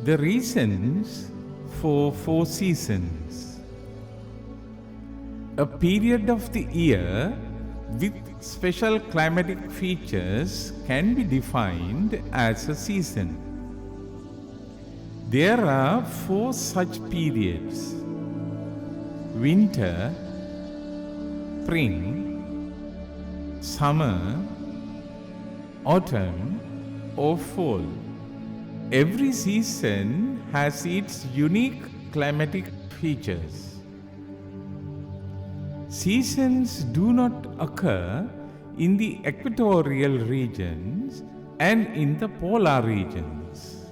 The reasons for 4 seasons. A period of the year with special climatic features can be defined as a season. There are 4 such periods: winter, spring, summer, autumn, or fall. Every season has its unique climatic features. Seasons do not occur in the equatorial regions and in the polar regions.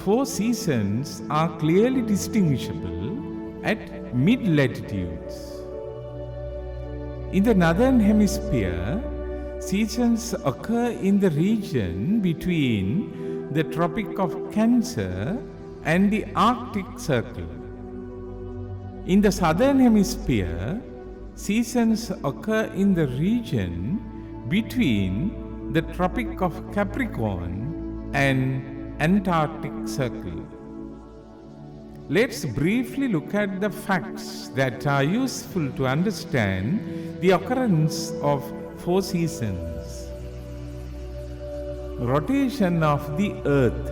4 seasons are clearly distinguishable at mid-latitudes. In the northern hemisphere, seasons occur in the region between the Tropic of Cancer and the Arctic Circle. In the southern hemisphere, seasons occur in the region between the Tropic of Capricorn and Antarctic Circle. Let's briefly look at the facts that are useful to understand the occurrence of 4 seasons. Rotation of the Earth.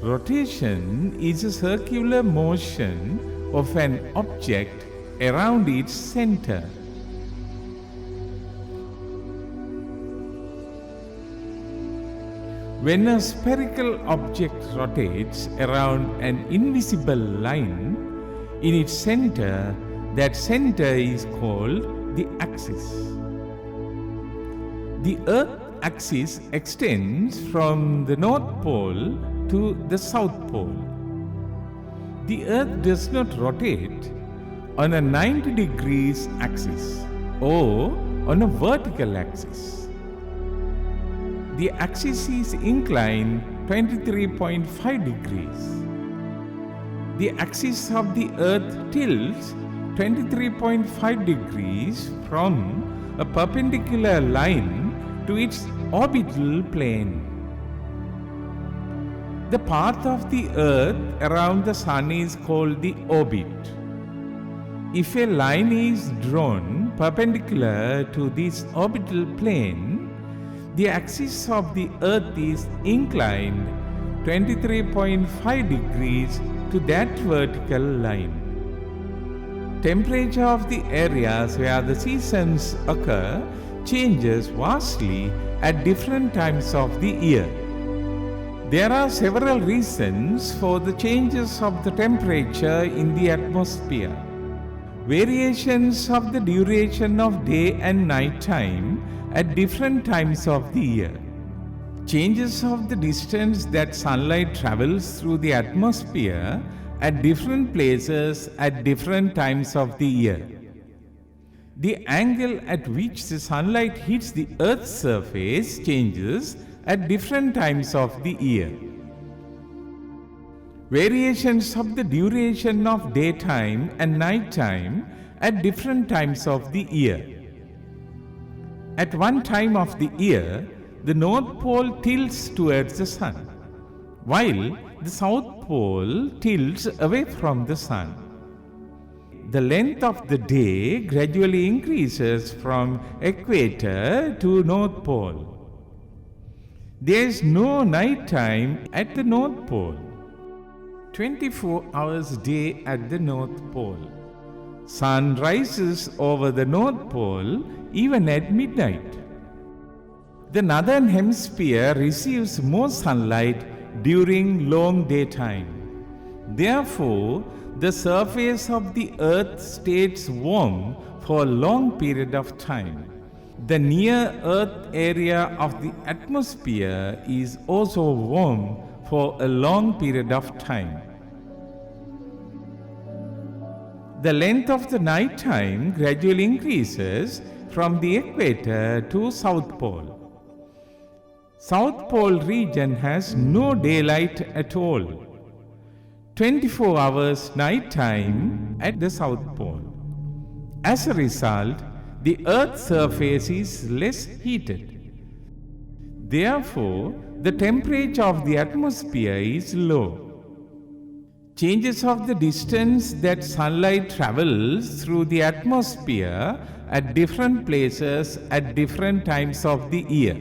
Rotation is a circular motion of an object around its center. When a spherical object rotates around an invisible line in its center, that center is called the axis. The Earth axis extends from the North Pole to the South Pole. The Earth does not rotate on a 90 degrees axis or on a vertical axis. The axis is inclined 23.5 degrees. The axis of the Earth tilts 23.5 degrees from a perpendicular line to its orbital plane. The path of the Earth around the Sun is called the orbit. If a line is drawn perpendicular to this orbital plane, the axis of the Earth is inclined 23.5 degrees to that vertical line. Temperature of the areas where the seasons occur changes vastly at different times of the year. There are several reasons for the changes of the temperature in the atmosphere. Variations of the duration of day and night time at different times of the year. Changes of the distance that sunlight travels through the atmosphere at different places at different times of the year. The angle at which the sunlight hits the Earth's surface changes at different times of the year. Variations of the duration of daytime and nighttime at different times of the year. At one time of the year, the North Pole tilts towards the Sun, while the South Pole tilts away from the Sun. The length of the day gradually increases from equator to North Pole. There is no night time at the North Pole. 24 hours a day at the North Pole. Sun rises over the North Pole even at midnight. The Northern Hemisphere receives more sunlight during long daytime. Therefore, the surface of the Earth stays warm for a long period of time. The near-Earth area of the atmosphere is also warm for a long period of time. The length of the night time gradually increases from the equator to South Pole. South Pole region has no daylight at all. 24 hours night time at the South Pole. As a result, the Earth's surface is less heated. Therefore, the temperature of the atmosphere is low. Changes of the distance that sunlight travels through the atmosphere at different places at different times of the year.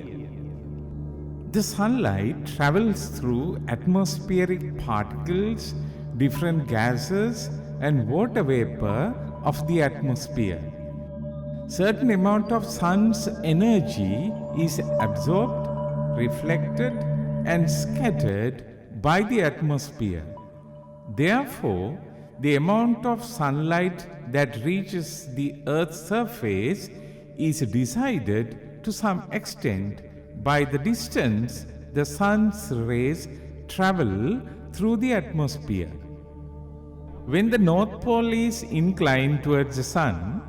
The sunlight travels through atmospheric particles, different gases, and water vapor of the atmosphere. Certain amount of sun's energy is absorbed, reflected, and scattered by the atmosphere. Therefore, the amount of sunlight that reaches the Earth's surface is decided to some extent by the distance the sun's rays travel through the atmosphere. When the North Pole is inclined towards the sun,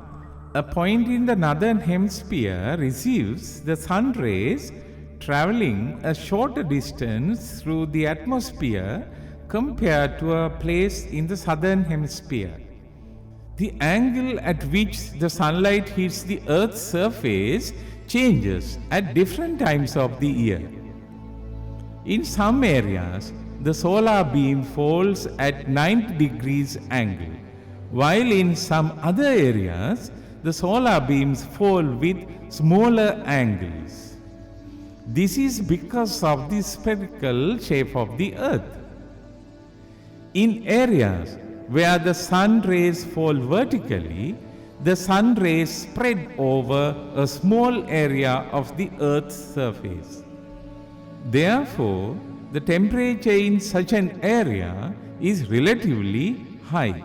a point in the northern hemisphere receives the sun rays traveling a shorter distance through the atmosphere compared to a place in the southern hemisphere. The angle at which the sunlight hits the Earth's surface changes at different times of the year. In some areas, the solar beam falls at 90 degrees angle, while in some other areas, the solar beams fall with smaller angles. This is because of the spherical shape of the Earth. In areas where the sun rays fall vertically, the sun rays spread over a small area of the Earth's surface. Therefore, the temperature in such an area is relatively high.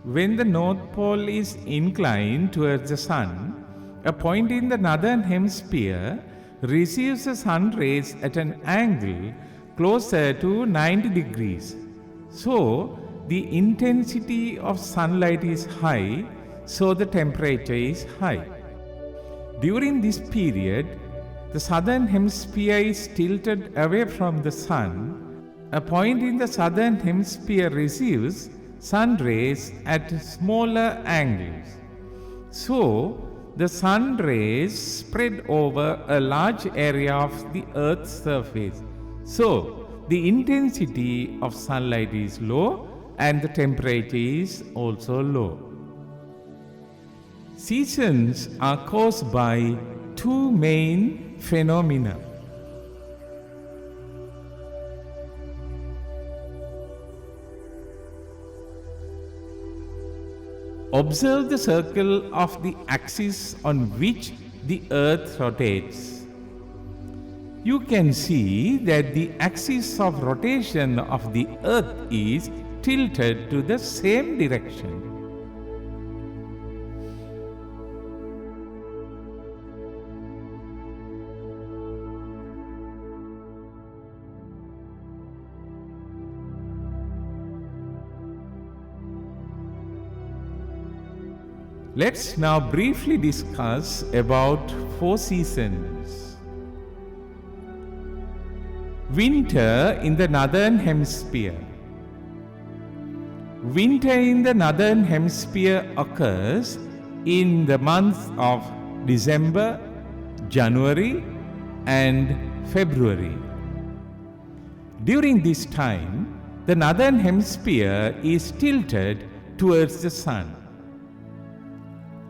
When the North Pole is inclined towards the sun, a point in the northern hemisphere receives the sun rays at an angle closer to 90 degrees. So, the intensity of sunlight is high, so the temperature is high. During this period, the southern hemisphere is tilted away from the sun. A point in the southern hemisphere receives sun rays at smaller angles. So, the sun rays spread over a large area of the Earth's surface. So, the intensity of sunlight is low and the temperature is also low. Seasons are caused by two main phenomena. Observe the circle of the axis on which the Earth rotates. You can see that the axis of rotation of the Earth is tilted to the same direction. Let's now briefly discuss about 4 seasons. Winter in the Northern Hemisphere. Winter in the Northern Hemisphere occurs in the months of December, January, and February. During this time, the Northern Hemisphere is tilted towards the sun.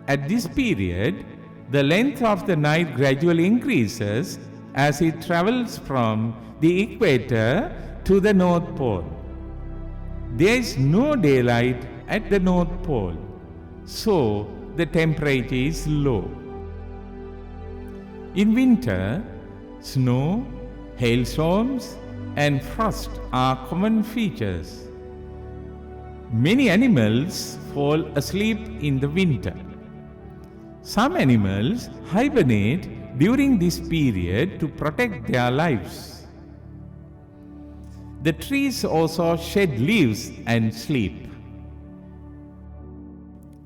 At this period, the length of the night gradually increases as it travels from the equator to the North Pole. There is no daylight at the North Pole, so the temperature is low. In winter, snow, hailstorms, and frost are common features. Many animals fall asleep in the winter. Some animals hibernate during this period to protect their lives. The trees also shed leaves and sleep.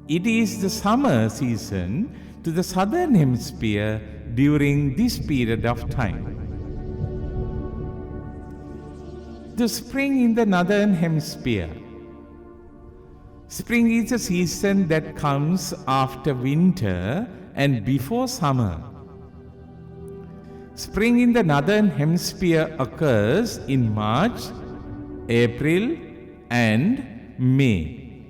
It is the summer season to the southern hemisphere during this period of time. The spring in the northern hemisphere. Spring is a season that comes after winter and before summer. Spring in the northern hemisphere occurs in March, April, and May.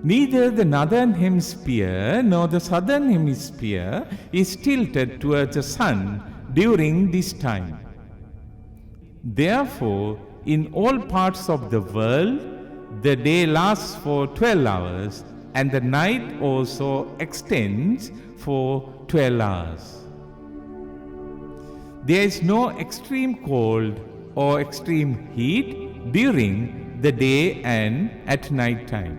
Neither the northern hemisphere nor the southern hemisphere is tilted towards the sun during this time. Therefore, in all parts of the world, the day lasts for 12 hours and the night also extends for 12 hours. There is no extreme cold or extreme heat during the day and at night time.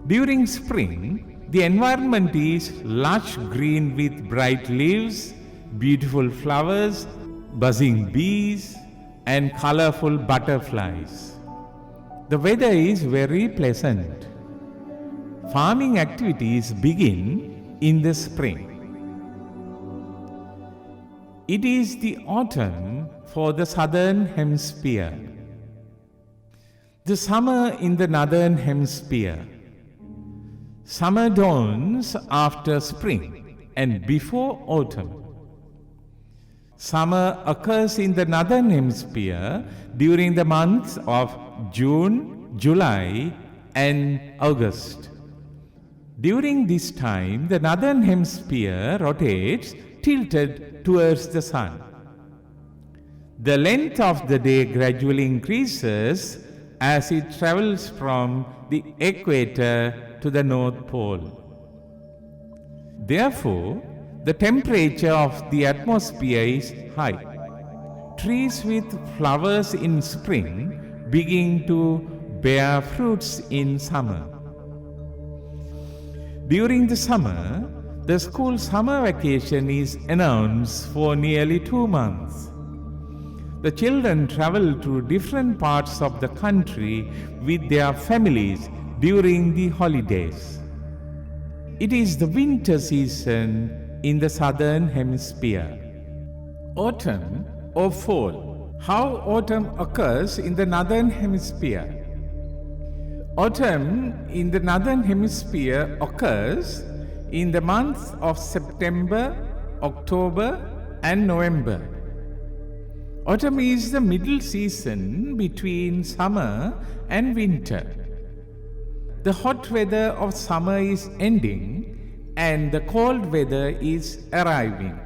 During spring, the environment is lush green with bright leaves, beautiful flowers, buzzing bees, and colorful butterflies. The weather is very pleasant. Farming activities begin in the spring. It is the autumn for the southern hemisphere. The summer in the northern hemisphere. Summer dawns after spring and before autumn. Summer occurs in the northern hemisphere during the months of June, July, and August. During this time, the northern hemisphere rotates tilted towards the sun. The length of the day gradually increases as it travels from the equator to the North Pole. Therefore, the temperature of the atmosphere is high. Trees with flowers in spring begin to bear fruits in summer. During the summer, the school summer vacation is announced for nearly 2 months. The children travel to different parts of the country with their families during the holidays. It is the winter season in the southern hemisphere. Autumn or fall. How autumn occurs in the northern hemisphere. Autumn in the northern hemisphere occurs in the months of September, October, and November. Autumn is the middle season between summer and winter. The hot weather of summer is ending and the cold weather is arriving.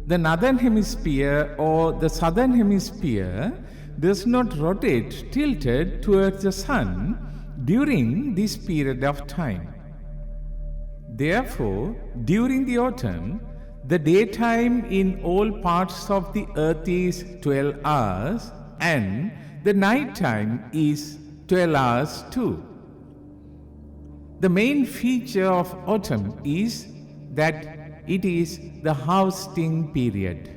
The northern hemisphere or the southern hemisphere does not rotate tilted towards the sun during this period of time. Therefore, during the autumn, the daytime in all parts of the earth is 12 hours and the night time is 12 hours too. The main feature of autumn is that it is the harvesting period.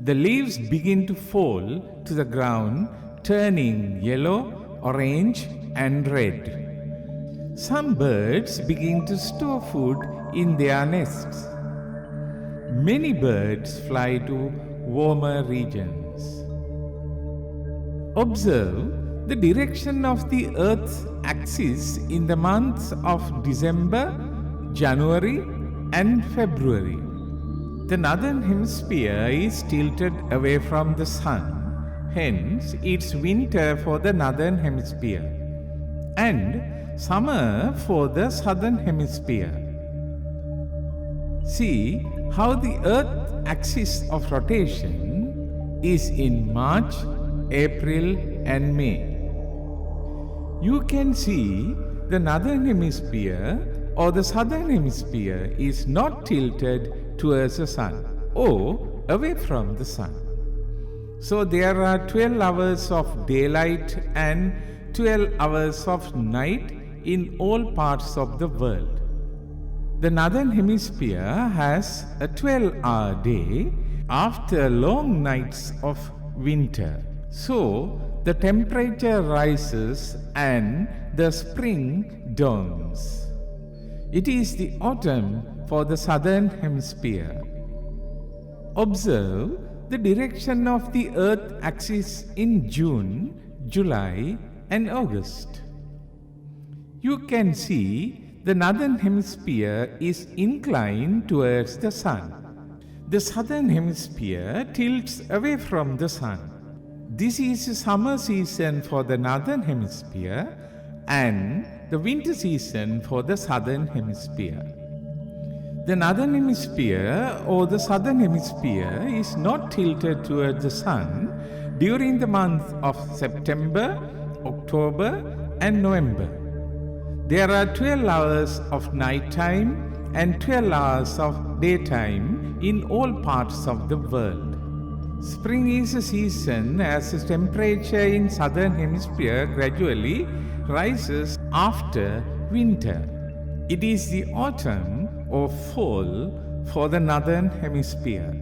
The leaves begin to fall to the ground, turning yellow, orange, and red. Some birds begin to store food in their nests. Many birds fly to warmer regions. Observe the direction of the Earth's axis in the months of December, January, and February. The northern hemisphere is tilted away from the sun, hence it's winter for the northern hemisphere and summer for the southern hemisphere. See how the Earth axis of rotation is in March, April, and May. You can see the northern hemisphere or the southern hemisphere is not tilted towards the sun or away from the sun. So there are 12 hours of daylight and 12 hours of night in all parts of the world. The northern hemisphere has a 12-hour day after long nights of winter. So the temperature rises and the spring dawns. It is the autumn for the southern hemisphere. Observe the direction of the Earth axis in June, July, and August. You can see the northern hemisphere is inclined towards the sun, the southern hemisphere tilts away from the sun. This is the summer season for the northern hemisphere and the winter season for the southern hemisphere. The northern hemisphere or the southern hemisphere is not tilted toward the sun during the month of September, October, and November. There are 12 hours of nighttime and 12 hours of daytime in all parts of the world. Spring is a season as the temperature in southern hemisphere gradually rises after winter. It is the autumn or fall for the northern hemisphere.